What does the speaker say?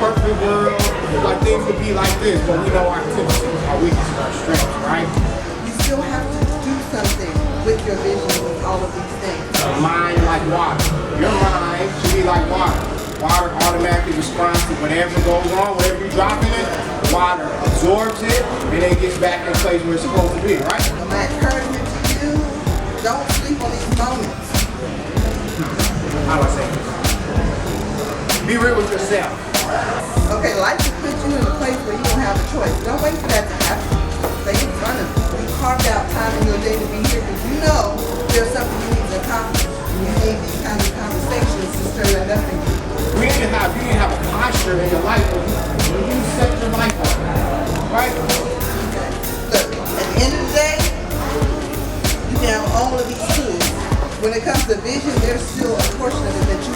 perfect world, like things would be like this, but we know our tendencies, our weaknesses, our strengths, right? You still have to do something with your vision, with all of these things. A mind like water. Your mind should be like water. Water automatically responds to whatever goes on, whatever you drop in it, water absorbs it, and then gets back in place where it's supposed to be, right? So my encouragement to you, don't sleep on these moments. How do I say this? Be real with yourself. Okay, life will put you in a place where you don't have a choice. Don't wait for that to happen. Stay in front of you. You carved out time in your day to be here because you know there's something you need to accomplish. You need these kinds of conversations to stir that up in you. You didn't have a posture in your life when you set your life up, right? Okay. Look, at the end of the day, you can have all of these tools. When it comes to vision, there's still a portion of it that you